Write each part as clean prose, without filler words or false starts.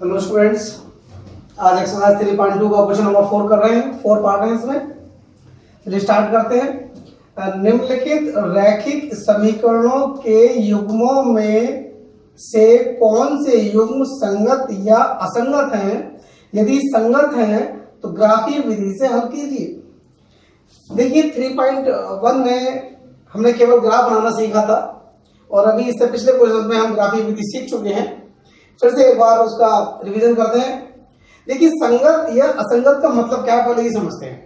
Hello students, आज exercise 3.2 का question number 4 कर रहे हैं। 4 पार्ट है इसमें। चलिए स्टार्ट करते हैं। निम्नलिखित रैखिक समीकरणों के युग्मों में से कौन से युग्म संगत या असंगत हैं? यदि संगत हैं तो ग्राफीय विधि से हल कीजिए। देखिए 3.1 में हमने केवल ग्राफ बनाना सीखा था और अभी इससे पिछले क्वेश्चन में हम ग्राफीय विधि सीख चुके हैं। फिर से एक बार उसका रिवीजन करते हैं। देखिए संगत या असंगत का मतलब क्या है पहले ये समझते हैं।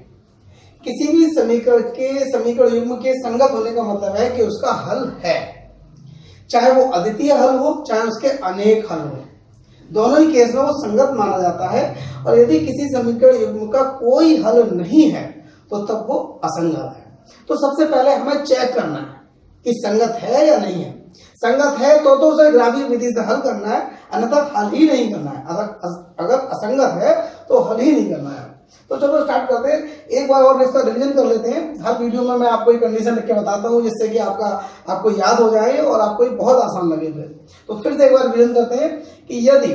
किसी भी समीकरण युग्म के संगत होने का मतलब है कि उसका हल है, चाहे वो अद्वितीय हल हो चाहे उसके अनेक हल हो, दोनों ही केस में वो संगत माना जाता है। और यदि किसी समीकरण युग्म का कोई हल नहीं है तो तब वो असंगत है। तो सबसे पहले हमें चेक करना है कि संगत है या नहीं है। संगत है तो उसे ग्राफीय विधि से हल करना है, अन्यथा हल ही नहीं करना है। अगर असंगत है तो हल ही नहीं करना है। तो चलो स्टार्ट करते हैं। एक बार और इसका रिवीजन कर लेते हैं। हर वीडियो में मैं आपको एक कंडीशन लिख के बताता हूँ जिससे कि आपको याद हो जाए और आपको ये बहुत आसान लगे। तो फिर से एक बार रिवीजन करते हैं कि यदि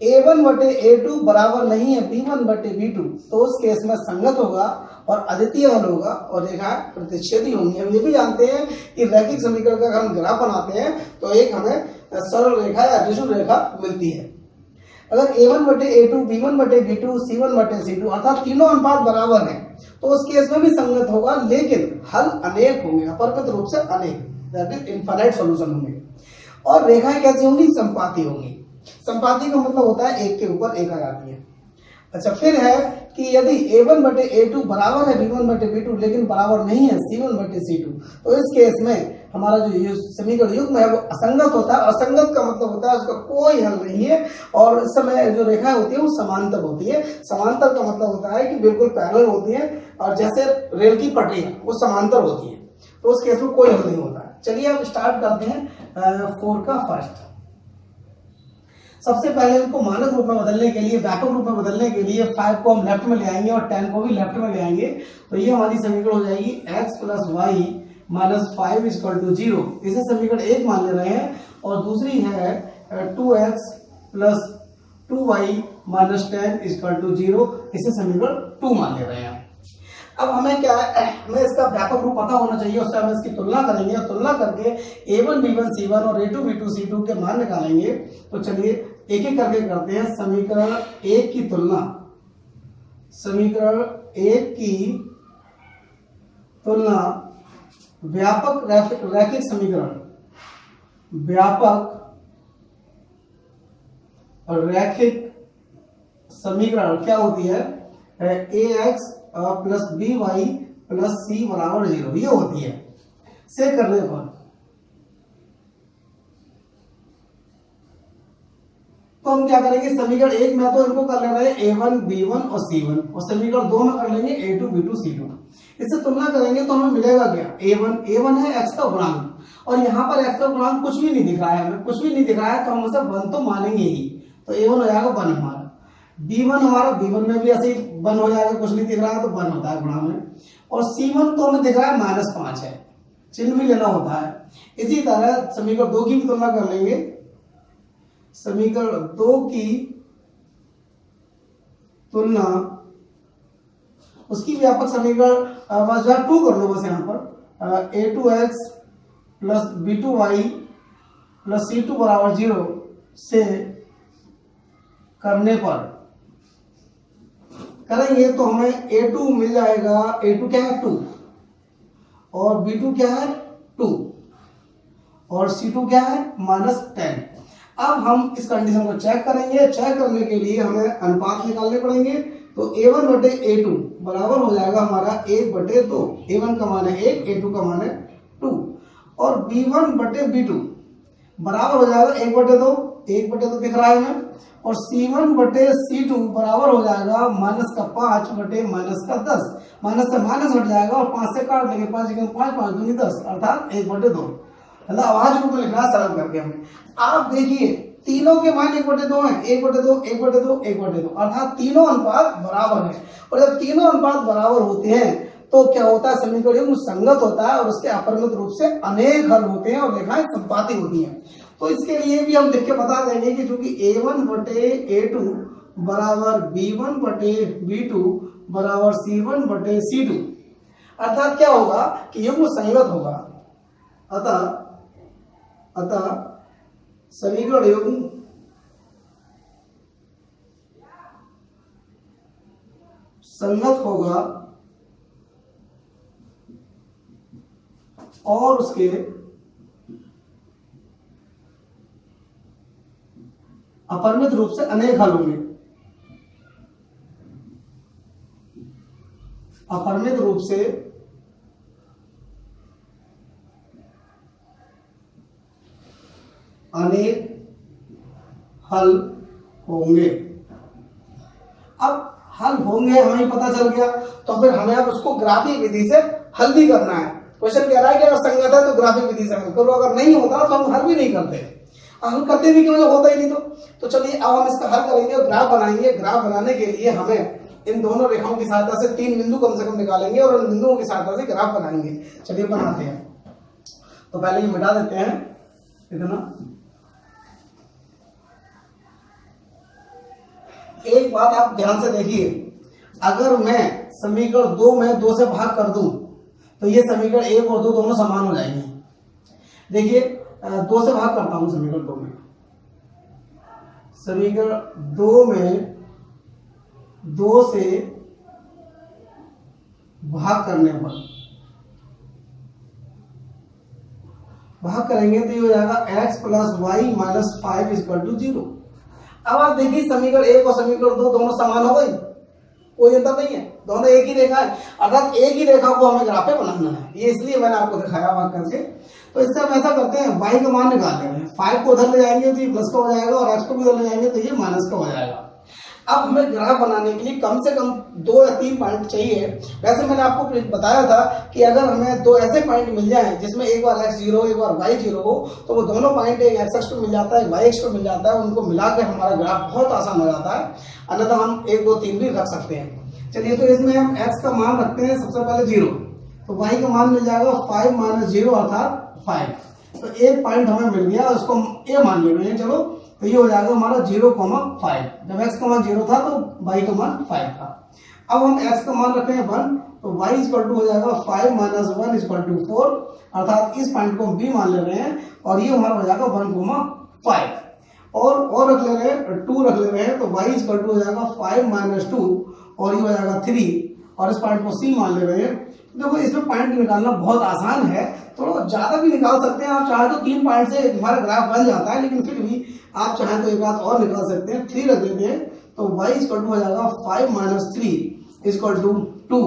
a1/a2 बराबर नहीं है b1/b2 तो उस केस में संगत होगा और अद्वितीय हल होगा और रेखा प्रतिच्छेदी होंगी। हम ये भी जानते हैं कि रैखिक समीकरण का हम ग्राफ बनाते हैं तो एक हमें सरल रेखा या ऋजु रेखा मिलती है। अगर a1/a2 b1/b2 c1/c2 अर्थात तीनों अनुपात बराबर हैं तो उस केस में भी संगत होगा, लेकिन हल अनेक होंगे, अपरिमित रूप से अनेक, दैट इज इनफाइनाइट सॉल्यूशन होंगे। और रेखाएं कैसी होंगी? संपाती होंगी। संपाती का मतलब होता है एक के ऊपर एक आ जाती है। अच्छा, फिर है कि यदि a1/a2 बराबर है b1/b2 लेकिन बराबर नहीं है c1/c2 तो इस केस में हमारा जो समीकरण युग्म है वो असंगत होता है। असंगत का मतलब होता है उसका कोई हल नहीं है और इस समय जो रेखाएं होती है वो समांतर होती है। समांतर का मतलब होता है कि बिल्कुल पैरेलल होती है और जैसे रेल की पटरियां वो समांतर होती है, तो उस केस में कोई हल नहीं होता है। चलिए अब स्टार्ट करते हैं 4 का फर्स्ट। सबसे पहले इनको मानक रूप में बदलने के लिए, व्यापक रूप में बदलने के लिए 5 को हम लेफ्ट में ले आएंगे और 10 को भी लेफ्ट में ले आएंगे। तो ये हमारी समीकरण हो जाएगी x + y - 5 = 0। इसे समीकरण 1 मान ले रहे हैं। और दूसरी है 2x + 2y - 10 = 0। इसे समीकरण 2 मान ले रहे हैं। अब हमें क्या है, हमें इसका व्यापक रूप पता होना चाहिए। उससे हम इसकी तुलना करेंगे और तुलना करके a1 b1 c1 और a2 b2 c2 के मान निकालेंगे। तो चलिए एक एक करके करते हैं। समीकरण 1 की तुलना, समीकरण 1 की तुलना व्यापक रैखिक समीकरण, व्यापक और रैखिक समीकरण क्या होती है? ax + by + c = 0 ये होती है। से करने पर तो हम क्या करेंगे, समीकरण 1 में तो इनको कर ले रहे हैं a1 b1 और c1 और समीकरण 2 में कर लेंगे a2 b2 c2। इससे तुलना करेंगे तो हमें मिलेगा क्या? a1 है x का गुणांक और यहाँ पर x का गुणांक कुछ भी नहीं दिख रहा है, हमें कुछ भी नहीं दिख रहा है तो हम उसे 1 तो मानेंगे ही। तो a1 हो जाएगा 1 हमारा। b1 हमारा, b1 में भी ऐसे ही 1 हो जाएगा, कुछ नहीं दिख रहा है तो 1 होता है गुणा में। और c1 तो हमें दिख रहा है -5 है, चिन्ह भी लेना होता है। इसी तरह समीकरण 2 की भी तुलना कर लेंगे। समीकरण 2 की तुलना, उसकी व्यापक समीकरण बस 2 कर लो बस यहाँ पर a2x + b2y + c2 = 0 से करने पर करेंगे तो हमें a2 मिल जाएगा। a2 क्या है? 2 और b2 क्या है? 2 और c2 क्या है? -10। अब हम इस कंडीशन को चेक करेंगे। चेक करने के लिए हमें अनुपात निकालने पड़ेंगे। तो a1/a2 बराबर हो जाएगा हमारा 1/2। a1 का मान है 1, a2 का मान है 2 और b1/b2 बराबर हो जाएगा 1/2, 1/2 दिख रहा है हमें। और c1/c2 बराबर हो जाएगा -5 बटे -10। माइनस से माइनस हट जाएगा और 5 से काट लेंगे, 5 × 5 5 दूनी 10 अर्थात 1/2। मतलब आवाज रूप में लिखना है सरल करके हमें। आप देखिए तीनों के मान 1/2 है, 1/2 1/2 1/2 अर्थात तीनों अनुपात बराबर है। और जब तीनों अनुपात बराबर होते हैं तो क्या होता है? समीकरण संगत होता है और उसके अपरिमित रूप से अनेक हल होते हैं और रेखाएं संपाती होती हैं। तो इसके लिए भी हम लिख के बता देंगे कि चूंकि A1 बटे A2 बराबर B1 बटे B2 बराबर C1 बटे C2, अर्थात क्या होगा कि युग्म संगत होगा। अतः समीकरण युग्म संगत होगा और उसके अपरिमित रूप से अनेक हल होंगे। अपरिमित रूप से अनेक हल होंगे। अब हल होंगे हमें पता चल गया, तो फिर हमें अब उसको ग्राफिक विधि से हल भी करना है। क्वेश्चन कह रहा है कि अगर संगत है तो ग्राफिक विधि से हल करो, अगर नहीं होता तो हम हल भी नहीं करते। हल करते भी क्यों, जब होता ही नहीं तो चलिए अब हम इसका हल करेंगे और ग्राफ बनाएंगे। ग्राफ बनाने के लिए हमें इन दोनों रेखाओं की सहायता से 3 बिंदु कम से कम निकालेंगे और उन बिंदुओं की सहायता से ग्राफ बनाएंगे। चलिए बनाते हैं। तो पहले ये मिटा देते हैं इतना। एक बात आप ध्यान से देखिए, अगर मैं समीकरण 2 में 2 से भाग कर दूं तो ये समीकरण 1 और 2 दोनों समान हो जाएंगे। देखिए 2 से भाग करता हूं समीकरण 2 में। समीकरण 2 में 2 से भाग करने पर भाग करेंगे तो ये हो जाएगा x plus y minus 5 equal to 0। अब आप देखिए समीकरण 1 और समीकरण 2 दोनों समान हो गई, कोई अंतर नहीं है, दोनों एक ही रेखा है। अर्थात एक ही रेखा को हमें ग्राफ पे बनाना है, ये इसलिए मैंने आपको दिखाया भाग करके। तो इससे हम ऐसा करते हैं, y का मान निकाल ले रहे हैं। 5 को उधर ले जाएंगे तो ये प्लस का हो जाएगा और x को भी उधर ले जाएंगे तो ये माइनस का हो जाएगा। अब हमें ग्राफ बनाने के लिए कम से कम 2 या 3 पॉइंट चाहिए। वैसे मैंने आपको बताया था कि अगर हमें 2 ऐसे पॉइंट मिल जाएं जिसमें एक बार x 0 एक बार y 0 हो, तो वो दोनों पॉइंट एक x अक्ष पे मिल जाता है, y अक्ष पे मिल जाता है, उनको मिलाकर हमारा ग्राफ बहुत आसान हो जाता है। अन्यथा हम 1 2 3 भी रख सकते हैं। चलिए तो इसमें हम x का मान रखते हैं सबसे पहले 0, तो y का मान मिल जाएगा 5 माइनस 0 अर्थात 5। तो एक पॉइंट हमें मिल गया, उसको हम a मान ले रहे हैं। चलो तो ये हो जाएगा हमारा 0,5। जब x का मान 0 था तो y का मान 5 था। अब हम x का मान रखें 1, तो y इक्वल टू हो जाएगा 5 माइनस 1 इक्वल टू 4, अर्थात इस पॉइंट को हम b मान ले रहे हैं और ये हमारा हो जाएगा 1,5। और रख ले रहे हैं 2 रख ले रहे हैं, तो y इक्वल टू हो जाएगा 5 माइनस 2 और ये हो जाएगा 3 और इस पॉइंट को c मान ले रहे हैं। देखो इसमें पॉइंट निकालना बहुत आसान है, थोड़ा ज्यादा भी निकाल सकते हैं आप चाहे तो 3 पॉइंट से हमारा ग्राफ बन जाता है, लेकिन फिर भी आप चाहें तो एक बात और निकाल सकते हैं। 3 रख देते हैं तो y इक्वल टू हो जाएगा 5 माइनस 3 इक्वल टू 2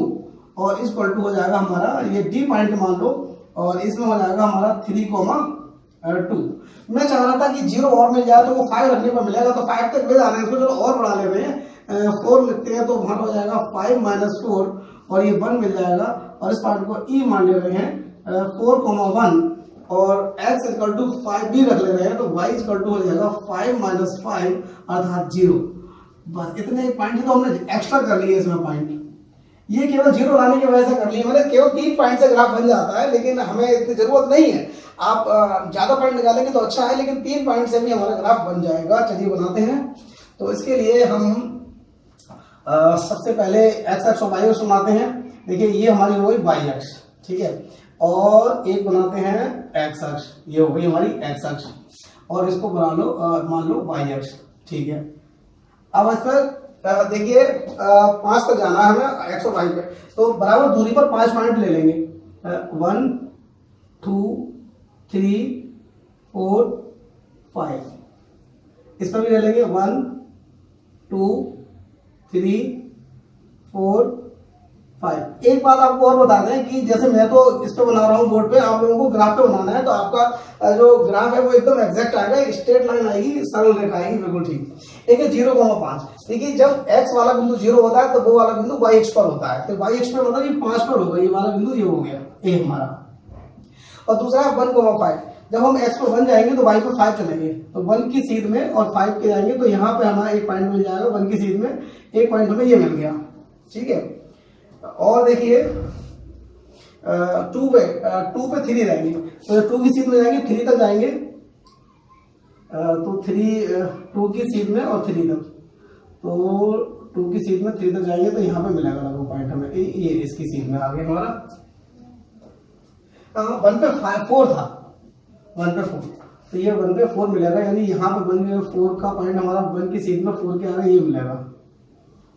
और इक्वल टू हो जाएगा हमारा ये d पॉइंट मान लो और इसमें हो जाएगा हमारा 3,2। मैं चाह रहा था कि 0 और मिल जाए तो वो 5 रखने पर मिलेगा, तो 5 तक ले जाना है, इसको चलो और बढ़ा ले रहे हैं 4 लिखते हैं, तो हमारा हो जाएगा 5 माइनस 4 और ये 1 मिल जाएगा और इस पॉइंट को e मान ले रहे हैं 4,1 और x इक्वल टू 5 भी रख ले रहे हैं, तो y इक्वल टू हो जाएगा 5 माइनस 5 अर्थात 0। बस इतने पॉइंट तो हमने एक्स्ट्रा कर लिए इसमें पॉइंट, ये केवल 0 लाने की वजह से कर लिए। मतलब केवल 3 पॉइंट से ग्राफ बन जाता है, लेकिन हमें इतनी जरूरत नहीं है। आप ज्यादा पॉइंट निकालेंगे तो अच्छा है, लेकिन 3 पॉइंट से भी हमारा ग्राफ बन जाएगा। चलिए बनाते हैं। तो इसके लिए हम सबसे पहले x अक्ष और y अक्ष बनाते हैं। देखिए ये हमारी हो गई y अक्ष, ठीक है, और एक बनाते हैं x अक्ष, ये हो गई हमारी x अक्ष और इसको बना लो मान लो y अक्ष, ठीक है। अब इस पर देखिए 5 तक जाना है हमें x और y पे, तो बराबर दूरी पर 5 पॉइंट ले लेंगे। 1 2 3 4 5 इस पर भी ले लेंगे 1 2 3 4 5। एक बात आपको और बता दें कि जैसे मैं तो इस पे बना रहा हूँ बोर्ड पे, आप लोगों को ग्राफ पे बनाना है, तो आपका जो ग्राफ है वो एकदम एग्जैक्ट आएगा, एक स्ट्रेट लाइन आएगी, सरल रेखा आएगी, बिल्कुल ठीक। एक है 0,5। देखिए जब x वाला बिंदु 0 होता है तो वो वाला बिंदु y अक्ष पर होता है, तो y अक्ष पर मतलब ये 5 पर होगा, ये वाला बिंदु ये हो गया ये हमारा। और दूसरा है 1,5। जब हम x पर 1 जाएंगे तो y पर 5 चलेंगे, तो 1 की सीध में और 5 के जाएंगे तो यहाँ पे हमारा एक पॉइंट मिल जाएगा, 1 की सीध में एक पॉइंट हमें ये मिल गया, ठीक है। और देखिए 2 पे 3 जाएंगे, तो 2 की सीध में जाएंगे 3 तक जाएंगे तो 2 की सीध में और 3 तक, तो 2 की सीध में 3 तक जाएंगे तो यहाँ पे मिलेगा लगभग पॉइंट हमें, ये इसकी सीध में आ गया हमारा। 1 पे 4 था, 1 पे 4, तो ये 1 पे 4 मिलेगा, यानी यहाँ पे 1 पे 4 का पॉइंट हमारा 1 की सीध में 4 के आ रहा है, ये मिलेगा।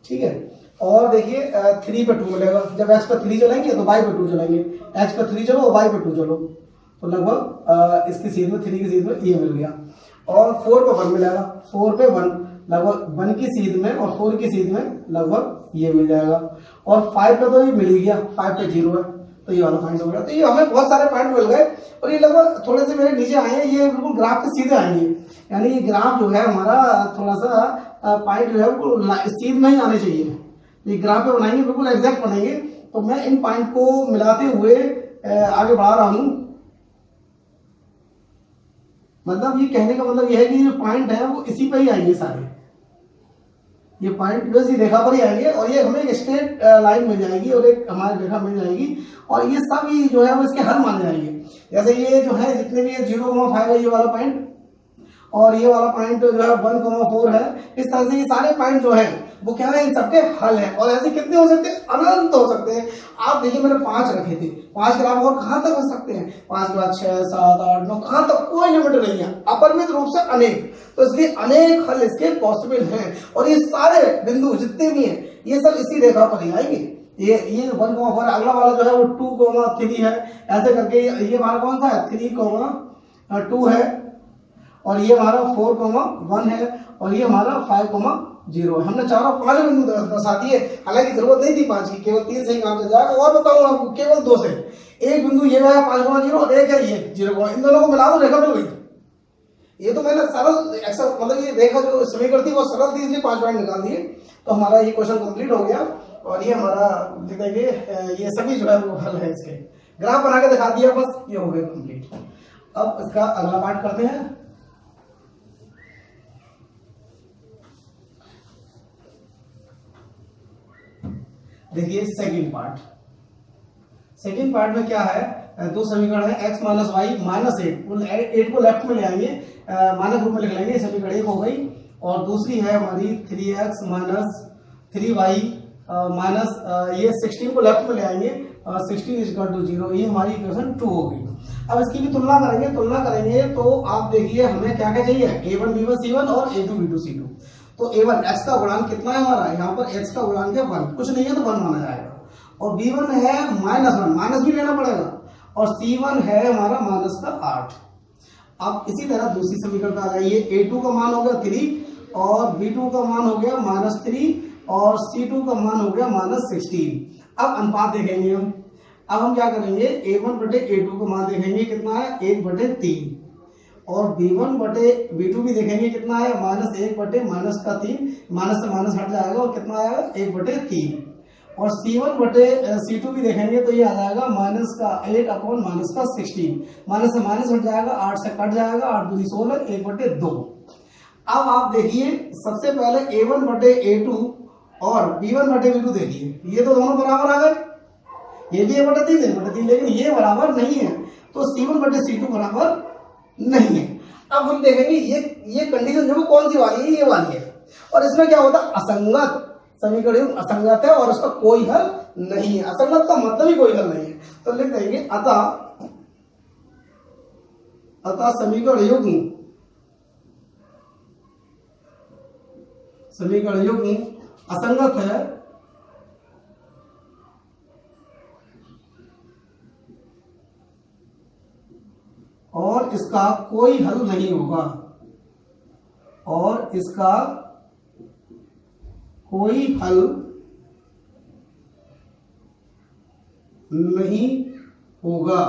ठीक है, और देखिए 3 पे 2 मिलेगा। जब x पे 3 चलेंगे तो y पे 2 चलेंगे, x पे 3 चलो y पे 2 चलो, तो लगभग इसकी सीध में 3 की सीध में ये मिल गया। और 4 पे 1 मिलेगा, 4 पे 1 लगभग 1 की सीध में और 4 की सीध में लगभग ये मिल जाएगा। और 5 पे तो ये मिल ही गया, 5 पे 0 है, तो ये वाला पॉइंट हो गया। तो ये हमें बहुत सारे पॉइंट मिल गए, और ये लगभग थोड़े से मेरे नीचे आए हैं, ये बिल्कुल ग्राफ के सीधे आएंगे, यानी ये ग्राफ जो है हमारा थोड़ा सा पॉइंट जो है वो सीध में ही आने चाहिए। ये ग्राफ पे बनाएंगे, बिल्कुल एग्जैक्ट बनाएंगे। तो मैं इन पॉइंट को मिलाते हुए आगे बढ़ा रहा हूं। मतलब ये कहने का मतलब ये है कि जो पॉइंट है वो इसी पे ही आएंगे सारे, ये पॉइंट बस ये रेखा पर ही आएंगे, और ये हमें एक स्ट्रेट लाइन मिल जाएगी और एक हमारी रेखा मिल जाएगी, और ये सब ही जो है वो इसके हल माने जाएंगे। जैसे ये जो है जितने भी 0,5 है ये वाला पॉइंट, और ये वाला पॉइंट जो है 1,4 है, इस तरह से ये सारे पॉइंट जो है वो क्या है, इन सबके हल है। और ऐसे कितने हो सकते हैं, अनंत हो सकते हैं। आप देखिए मैंने 5 रखे थे, 5 के अलावा और कहां तक हो सकते हैं, 5 के बाद 6, 7, 8, 9, कहां तक, कोई लिमिट नहीं है, अपरिमित रूप से अनेक। तो इसलिए अनेक हल इसके पॉसिबल हैं, और ये सारे बिंदु जितने भी हैं ये सब इसी रेखा पर ही आएंगे। ये 1,4, अगला वाला जो है वो 2,3 है, ऐसे करके ये हमारा कौन सा है 3,2 है, और ये हमारा 4,1 है, और ये हमारा 5,0 है। हमने चारों 5 बिंदु दर्शा दिए, हालांकि जरूरत नहीं थी 5 की, केवल 3 से ही काम चल जाएगा। और बताऊंगा आपको केवल 2 से, एक बिंदु ये है 5,0 और एक है ये 0, इन दोनों को मिला दो रेखा मिल गई। ये तो मैंने सरल एक्सेल, मतलब ये रेखा जो समीकरण थी वो सरल थी, इसलिए 5 पॉइंट निकाल दिए, तो हमारा ये क्वेश्चन कंप्लीट हो गया। और ये हमारा देखेंगे ये सभी जो है वो हल है, इसके ग्राफ बना के दिखा दिया, बस ये हो गया कंप्लीट। अब इसका अगला पार्ट करते हैं। देखिए सेकंड पार्ट में क्या है, 2 समीकरण है, x माइनस वाई माइनस 8 को लेफ्ट में ले आएंगे, मानक रूप में लिख लेंगे, समीकरण 1 हो गई। और दूसरी है हमारी 3x माइनस 3y माइनस ये 16 को लेफ्ट में ले आएंगे, 16 इज इक्वल टू 0, ये हमारी इक्वेशन 2 हो गई। अब इसकी भी तुलना करेंगे तो आप देखिए हमें क्या क्या चाहिए, a1 b1 c1 और a2 b2 c2। तो a1 x का गुणांक कितना है हमारा, यहाँ पर x का गुणांक है 1, कुछ नहीं है तो 1 माना जाएगा। और b1 है -1, माइनस भी लेना पड़ेगा, और c1 है हमारा माइनस का 8। अब इसी तरह दूसरी समीकरण पे आ जाइए, a2 का मान हो गया 3 और b2 का मान हो गया -3 और c2 का मान हो गया -16। अब अनुपात देखेंगे हम। अब हम क्या करेंगे, a1 बटे a2 का मान देखेंगे कितना है 1/3, और b1 बटे b2 भी देखेंगे कितना है -1 बटे -3, माइनस से माइनस हट जाएगा और कितना आएगा 1/3। और c1 बटे c2 भी देखेंगे तो ये आ जाएगा -8/-16, माइनस से माइनस हट जाएगा, 8 से कट जाएगा, 8 दूनी 16, 1/2। अब आप देखिए सबसे पहले a1 बटे a2 और b1 बटे b2 देखिए, ये तो दोनों बराबर आ गए, ये भी 1/3, लेकिन ये बराबर नहीं है, तो c1 बटे c2 बराबर नहीं है। अब हम देखेंगे ये कंडीशन जो कौन सी वाली है, ये वाली है, और इसमें क्या होता है, असंगत समीकरण असंगत है और उसका कोई हल नहीं है। असंगत का मतलब ही कोई हल नहीं है, तो लिख देंगे अतः समीकरण युग्म असंगत है और इसका कोई हल नहीं होगा, और इसका कोई हल नहीं होगा।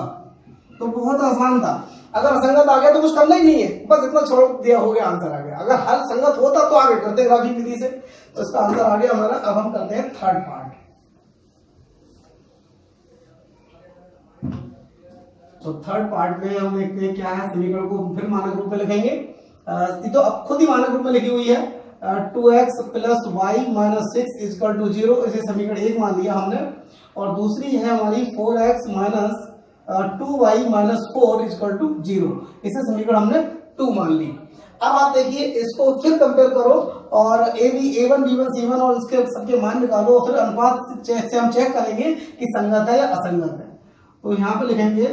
तो बहुत आसान था, अगर असंगत आ गया तो कुछ करना ही नहीं है, बस इतना छोड़ दिया, हो गया, आंसर आ गया। अगर हल संगत होता तो आगे करते ग्राफिक विधि से, तो इसका आंसर आ गया हमारा। अब हम करते हैं थर्ड पार्ट। तो थर्ड पार्ट में हम देखते हैं क्या है, समीकरण को फिर मानक रूप में लिखेंगे। तो अब खुद ही मानक रूप में लिखी हुई है, 2x plus y minus 6 equal to 0, इसे समीकरण 1 मान लिया हमने। और दूसरी है हमारी 4x minus 2y minus 4 equal to 0, इसे समीकरण हमने 2 मान ली। अब आप देखिए इसको फिर कंपेयर करो और A1 B1 C1 और इसके सबके मान निकालो, फिर अनुपात से हम चेक करेंगे कि संगत है या असंगत है। तो यहाँ पे लिखेंगे,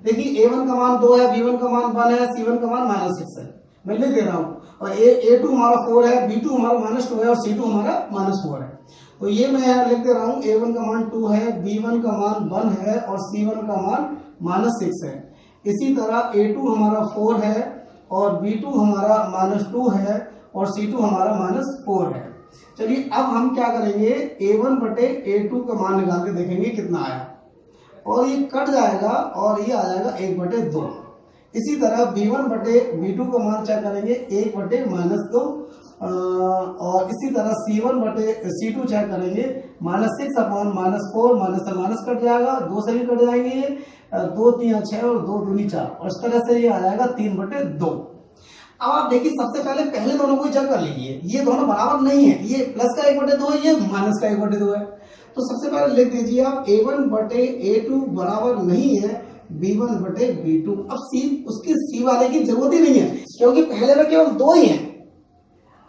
देखिए A1 का मान 2 है, B1 का मान 1 है, C1 का मान -6 है, मैं लिख दे रहा हूँ। और A2 हमारा 4 है, B2 हमारा -2 है और C2 हमारा -4 है। तो ये मैं यहाँ लिख दे रहा हूँ, A1 का मान 2 है, B1 का मान 1 है और C1 का मान -6 है। इसी तरह A2 हमारा 4 है और B2 हमारा -2 है और C2 हमारा -4 है। चलिए अब हम क्या करेंगे, A1 बटे A2 का मान निकाल के देखेंगे कितना आया, और ये कट जाएगा और ये आ जाएगा 1/2। इसी तरह B1 बटे B2 का मान चेक करेंगे 1/-2, और इसी तरह C1 बटे C2 चेक करेंगे -6/-4, माइनस से माइनस कट जाएगा, 2 से भी कट जाएंगे, 2 3 6 और 2 दूनी 4, और इस तरह से ये आ जाएगा 3/2। अब आप देखिए सबसे पहले दोनों को चेक कर लीजिए, ये दोनों बराबर नहीं है, ये प्लस का 1/2 है, ये माइनस का 1/2 है। तो सबसे पहले लिख दीजिए आप A1 बटे A2 बराबर नहीं है B1 बटे B2। अब उसकी C वाले की जरूरत ही नहीं है, क्योंकि पहले में केवल 2 ही है।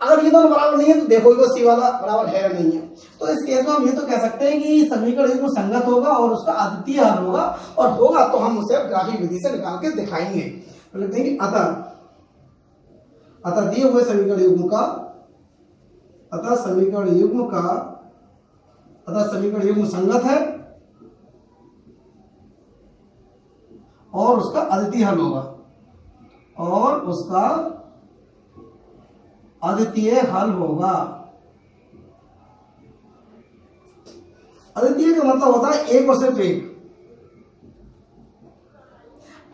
अगर ये दोनों बराबर नहीं है तो देखो ये C वाला बराबर है या नहीं है। तो इस केस में हम ये तो कह सकते हैं कि समीकरण एक संगत होगा और उसका अद्वितीय हल होगा, और होगा तो हम उसे ग्राफिक विधि से निकाल के दिखाएंगे। तो लिख देंगे अतः दिए हुए समीकरण युग्म संगत है और उसका अद्वितीय हल होगा, और उसका अद्वितीय हल होगा। अद्वितीय का मतलब होता है एक और सिर्फ एक।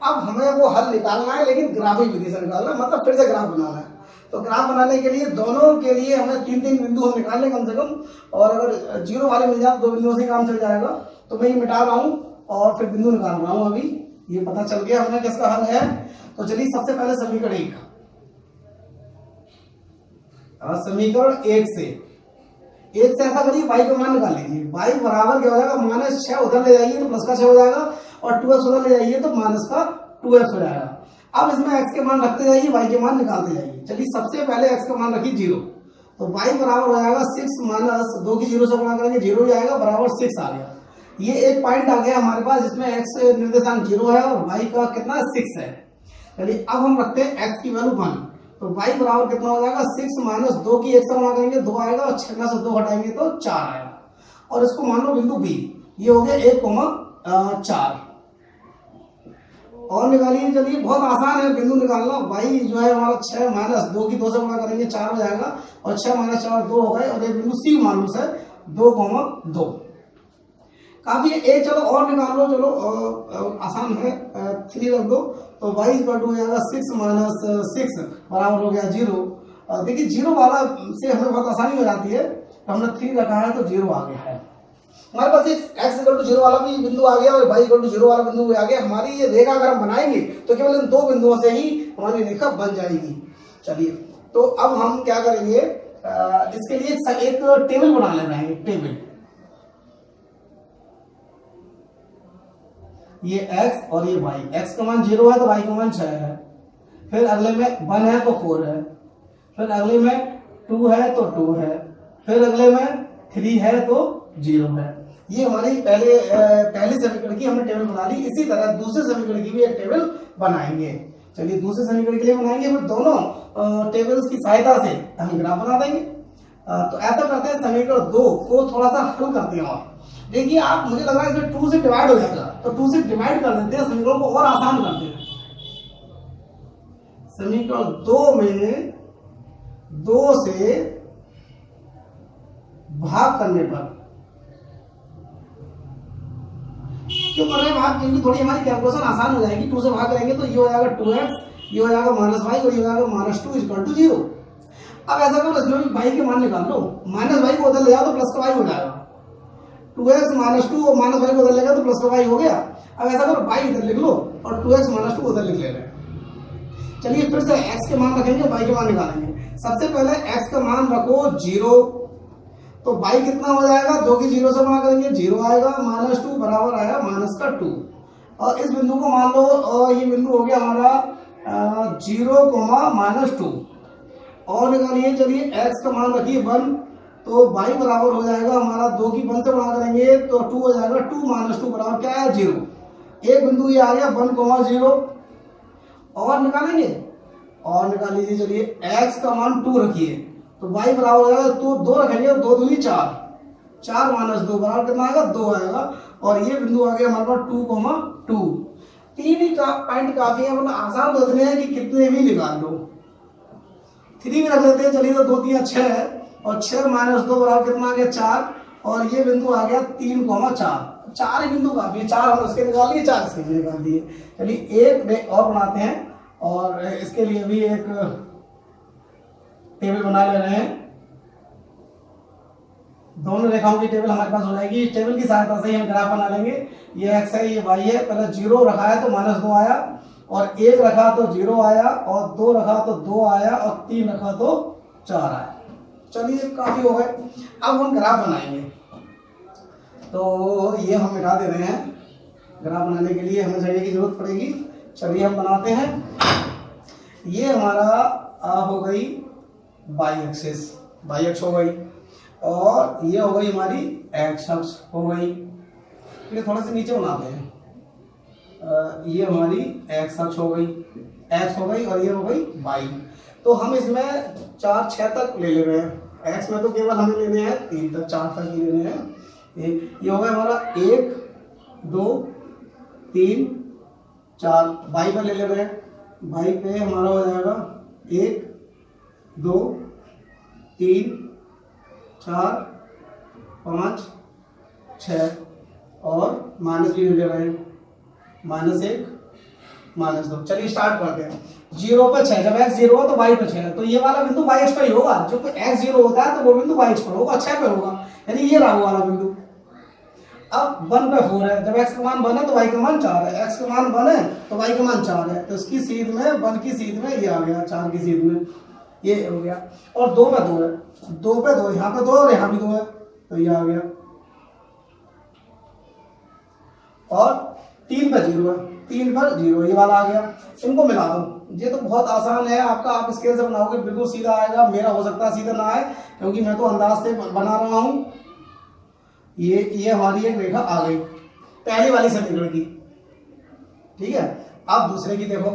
अब हमें वो हल निकालना है, लेकिन ग्राफिक विधि से निकालना है, मतलब फिर से ग्राफ बनाना है। तो ग्राफ बनाने के लिए दोनों के लिए हमें 3 बिंदु हम निकाल लें कम से कम, और अगर 0 वाले मिल जाए तो 2 बिंदुओं से काम चल जाएगा। तो मैं ये मिटा रहा हूं और फिर बिंदु निकाल रहा हूं। अभी ये पता चल गया हमें किसका हल है। तो चलिए सबसे पहले समीकरण 1 से ऐसा करिए, y का मान निकाल लीजिए। y बराबर क्या हो जाएगा, -6 उधर ले जाइए तो प्लस का 6 हो जाएगा, और 2x उधर ले जाइए तो माइनस का 2x हो जाएगा। अब इसमें x के मान रखते जाइए, y के मान निकालते जाइए। चलिए सबसे पहले x का मान रखिए 0, तो y बराबर हो जाएगा 6 माइनस 2 की 0 से गुणा करेंगे 0 ही आएगा, बराबर 6 आ गया। ये एक पॉइंट आ गया हमारे पास जिसमें x निर्देशांक 0 है और y का कितना 6 है। चलिए अब हम रखते हैं x की वैल्यू 1, तो y बराबर कितना हो जाएगा, 6 माइनस 2 की 1 से गुणा करेंगे 2 आएगा, और 6 में से 2 हटाएंगे तो 4 आएगा। और इसको मान लो बिंदु B, ये हो गया 1,4। और निकालिए, चलिए बहुत आसान है बिंदु निकालना। y जो है हमारा 6 माइनस 2 की 2 से गुणा करेंगे 4 हो जाएगा, और 6 माइनस 4 2 हो गए, और एक बिंदु C मान लो से 2,2 काफी है। एक चलो और निकाल लो, चलो आसान है, 3 रख दो, तो y इक्वल टू हो जाएगा 6 माइनस 6 बराबर हो गया 0। देखिए 0 वाला से हमें बहुत आसानी हो जाती है, तो हमने 3 रखा है तो 0 आ गया है हमारे पास। x इक्वल टू 0 वाला भी बिंदु आ गया और y इक्वल टू 0 वाला बिंदु भी आ गया। हमारी ये रेखा अगर हम बनाएंगे तो केवल इन 2 बिंदुओं से ही हमारी रेखा बन जाएगी। चलिए तो अब हम क्या करेंगे, इसके लिए एक टेबल बना ले रहे हैं। टेबल, ये x और ये y, x का मान 0 है तो y का मान 6 है, फिर अगले में 1 है तो 4 है, फिर अगले में 2 है तो 2 है, फिर अगले में 3 है तो 0 है। ये हमारी पहली समीकरण की हमने टेबल बना ली। इसी तरह दूसरे समीकरण की भी एक टेबल बनाएंगे। चलिए दूसरे समीकरण के लिए बनाएंगे, फिर दोनों टेबल्स की सहायता से हम ग्राफ बना देंगे। तो ऐसा करते हैं, समीकरण 2 को थोड़ा सा हल करते हैं। और देखिए आप, मुझे लग रहा है इसमें 2 से डिवाइड हो जाएगा, तो 2 से डिवाइड कर देते हैं, समीकरण को और आसान करते हैं। समीकरण 2 में 2 से भाग करने पर क्यों कर रहे हैं भाग, क्योंकि थोड़ी हमारी कैलकुलेशन आसान हो जाएगी। 2 से भाग करेंगे तो ये हो जाएगा 2x, ये हो जाएगा -y और ये हो जाएगा -2 इक्वल टू 0। अब ऐसा करो, इसमें भी y के मान निकाल लो, -y को उधर ले जाओ तो प्लस का y हो जाएगा, 2x -2 और -y को उधर लेगा तो प्लस का y हो गया। अब ऐसा करो, y इधर लिख लो और 2x -2 उधर लिख ले रहे हैं। चलिए फिर से x के मान रखेंगे, y के मान निकालेंगे। सबसे पहले x का मान रखो 0, तो y कितना हो जाएगा, 2 की 0 से गुणा करेंगे 0 आएगा, -2 बराबर आएगा -2। और इस बिंदु को मान लो, ये बिंदु हो गया हमारा 0, -2। और निकालिए। चलिए x का मान रखिए 1, तो y बराबर हो जाएगा हमारा 2 की 1 से गुणा करेंगे तो 2 हो जाएगा। 2 माइनस 2 बराबर क्या है 0। एक बिंदु ये आ गया 1,0 और निकालेंगे और निकाल लीजिए। चलिए x का मान 2 रखिए तो y बराबर हो जाएगा तो 2 रखेंगे तो 2 दूनी 4, 4 माइनस 2 बराबर कितना आएगा 2 आएगा। और ये बिंदु आ गया हमारे पास 2,2। तीन ही पॉइंट काफी है, मतलब आसान तो इतने हैं कि कितने भी निकाल लो। 3 भी रख लेते हैं। चलिए तो 2 3 6 है और 6 माइनस 2 बराबर कितना आ गया 4 और ये बिंदु आ गया 3,4। 4 ही बिंदु काफी है, 4 हम उसके निकाल लिए, 4 इसके भी निकाल दिए। चलिए एक और बनाते हैं और इसके लिए भी एक टेबल बना ले रहे हैं। दोनों रेखाओं की टेबल हमारे पास हो जाएगी। इस टेबल की सहायता से ही हम ग्राफ बना लेंगे। ये x है ये y है। पहले 0 रखा है तो -2 आया और 1 रखा तो 0 आया और 2 रखा तो 2 आया और 3 रखा तो 4 आया। चलिए काफी हो गए। अब हम ग्राफ बनाएंगे तो ये हम मिटा दे रहे हैं। ग्राफ बनाने के लिए हमें जगह की जरूरत पड़ेगी। चलिए हम बनाते हैं। ये हमारा हो गई y एक्सिस, y अक्ष हो गई और ये हो गई हमारी x अक्ष हो गई। ये थोड़ा सा नीचे बनाते हैं। ये हमारी x अक्ष हो गई, x हो गई और ये हो गई y। तो हम इसमें 4 6 तक ले रहे हैं। x में तो केवल हमें लेने हैं 3 तक, 4 तक ही लेने हैं। ये हो गया हमारा 1 2 3 4। y पर ले रहे हैं। y पे हमारा हो जाएगा 1 2 3 4 5 6 और माइनस भी ले रहे हैं, -1 -2। चलिए स्टार्ट करते हैं। 0 पे 6, जब x 0 हो तो y पे 6 है तो ये वाला बिंदु y अक्ष पर ही होगा। जो x 0 होता है तो वो बिंदु y अक्ष पर होगा, 6 पे होगा, यानी ये रहा वो वाला बिंदु। अब 1 पे 4 है, जब x का मान 1 है तो y का मान 4 है। x का मान 1 है तो y का मान 4 है, तो इसकी सीध में 1 की सीध में ये आ गया, 4 की सीध में ये हो गया। और 2 पे 2 है, 2 पे 2, यहाँ पे 2 और यहाँ भी 2 है तो ये आ गया। और 3 पे 0 है, 3 पर 0 ये वाला आ गया। इनको मिला दो। ये तो बहुत आसान है आपका, आप स्केल से बनाओगे बिल्कुल सीधा आएगा। मेरा हो सकता है सीधा ना आए क्योंकि मैं तो अंदाज से बना रहा हूं। ये हमारी एक रेखा आ गई पहली वाली समीकरण की, ठीक है। अब दूसरे की देखो,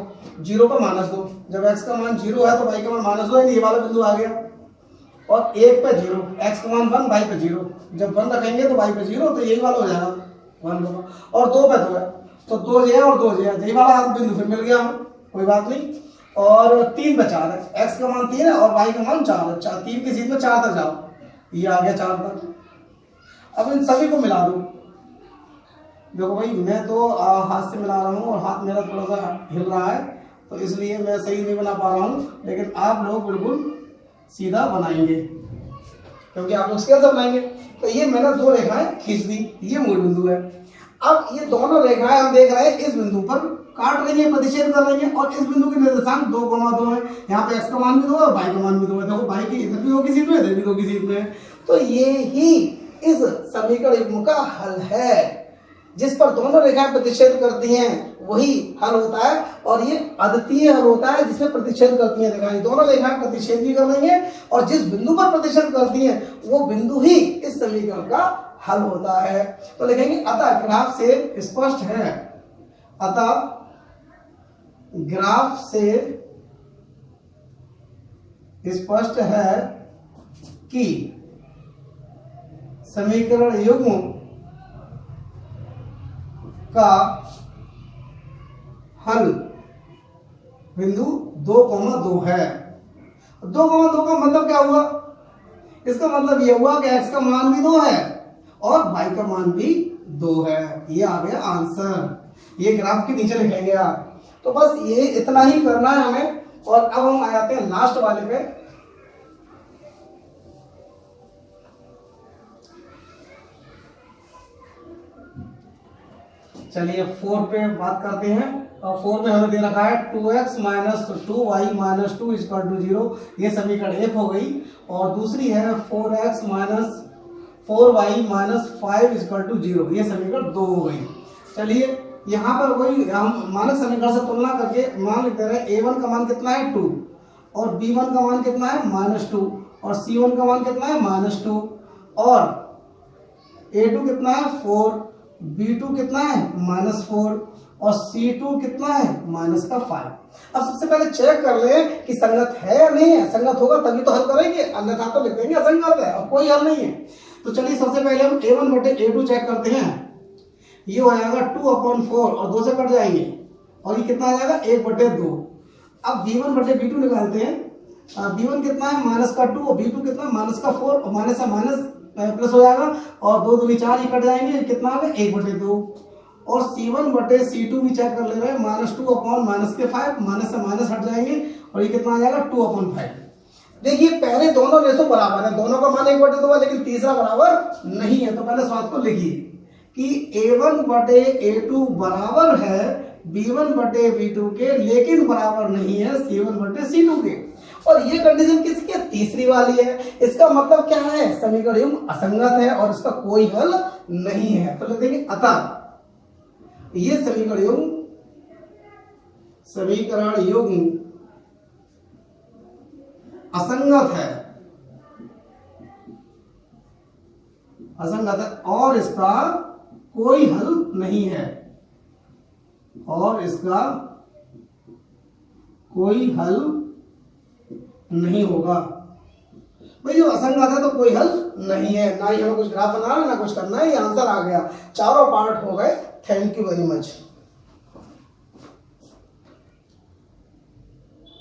0 पर -2, जब x का मान 0 है तो y का मान -2 है, ये वाला बिंदु आ गया। और 1 पे 0, x का मान 1, y पे 0, जब 1 रखेंगे तो y पे 0 तो यही वाला हो जाएगा 1 होगा। और 2 पे 2 है तो 2 जे और 2 जे, यही वाला बिंदु फिर मिल गया हमें, कोई बात नहीं। और 3 पे 4 है, x का मान 3 है और y का मान 4 है, 3 की सीध में 4 तक जाओ, ये आ गया 4 तक। अब इन सभी को मिला दो। देखो भाई मैं तो हाथ से मिला रहा हूँ और हाथ मेरा थोड़ा सा हिल रहा है तो इसलिए मैं सही नहीं बना पा रहा हूँ, लेकिन आप लोग बिल्कुल सीधा बनाएंगे क्योंकि आप लोग स्केल से बनाएंगे। तो ये मैंने 2 रेखाएं खींच दी, ये मूल बिंदु है। अब ये दोनों रेखाएं हम देख रहे हैं इस बिंदु पर काट रही है, प्रतिच्छेद कर रही है और इस बिंदु के निर्देशांक 2,2 है। यहाँ पे x का मान भी 2 है और y का मान भी 2 है। देखो y की इधर भी 2 की सीध में, इधर भी 2 की सीध में है। तो ये ही इस समीकरण युग्म का हल है। जिस पर दोनों रेखाएं प्रतिच्छेद करती हैं वही हल होता है और ये अद्वितीय हल होता है जिसमें प्रतिच्छेद करती हैं रेखाएं। दोनों रेखाएं प्रतिच्छेद भी कर रही हैं और जिस बिंदु पर प्रतिच्छेद करती हैं वो बिंदु ही इस समीकरण का हल होता है। तो लिखेंगे अतः ग्राफ से स्पष्ट है, अतः ग्राफ से स्पष्ट है कि समीकरण युग्म का हल बिंदु 2,2 है। 2,2 का मतलब क्या हुआ? इसका मतलब यह हुआ कि x का मान भी 2 है और y का मान भी 2 है। ये आ गया आंसर। ये ग्राफ के नीचे लिखेंगे आप। तो बस ये इतना ही करना है हमें। और अब हम आ जाते हैं लास्ट वाले पे। चलिए 4 पे बात करते हैं। और 4 में हमें दे रखा है 2x - 2y - 2 = 0। ये समीकरण 1 हो गई। और दूसरी है 4x - 4y - 5 = 0। ये समीकरण 2 हो गई। चलिए यहाँ पर वही हम मानक समीकरण से तुलना करके मान लेते रहे। a1 का मान कितना है 2 और B1 का मान कितना है -2 और C1 का मान कितना है -2 और A2 कितना है 4, B2 कितना है -4 और C2 कितना है -5। अब सबसे पहले चेक कर ले कि संगत है या नहीं है। संगत होगा तभी तो हल करेंगे, अन्यथा तो लिख देंगे असंगत है और कोई हल नहीं है। तो चलिए सबसे पहले हम A1 बटे A2 चेक करते हैं। ये हो जाएगा 2/4 और 2 से कट जाएंगे और ये कितना आ जाएगा 1/2। अब B1 बटे B2 निकालते हैं। B1 कितना है -2 और B2 कितना -4 और माइनस से माइनस प्लस हो जाएगा और 2 दूनी 4 ही कट जाएंगे, कितना आ गया 1/2। और C1 बटे C2 भी चेक कर ले रहे हैं, -2/-5 माइनस से माइनस हट जाएंगे और ये कितना आ जाएगा 2/5। देखिए पहले दोनों रेशो बराबर है, दोनों का मान 1/2 है, लेकिन तीसरा बराबर नहीं है। तो पहले स्वाद को लिखिए कि A1 बटे A2 बराबर है B1 बटे B2 के, लेकिन बराबर नहीं है C1 बटे C2 के। और ये कंडीशन किसकी है? तीसरी वाली है। इसका मतलब क्या है? समीकरण युग्म असंगत है और इसका कोई हल नहीं है। तो लिखेंगे अतः ये समीकरण युग्म असंगत है, और इसका कोई हल नहीं है, और इसका कोई हल नहीं होगा। भाई जो असंगत है तो कोई हल नहीं है, ना ही हमें कुछ ग्राफ बनाना ना कुछ करना है। ये आंसर आ गया, चारों पार्ट हो गए। Thank you very much.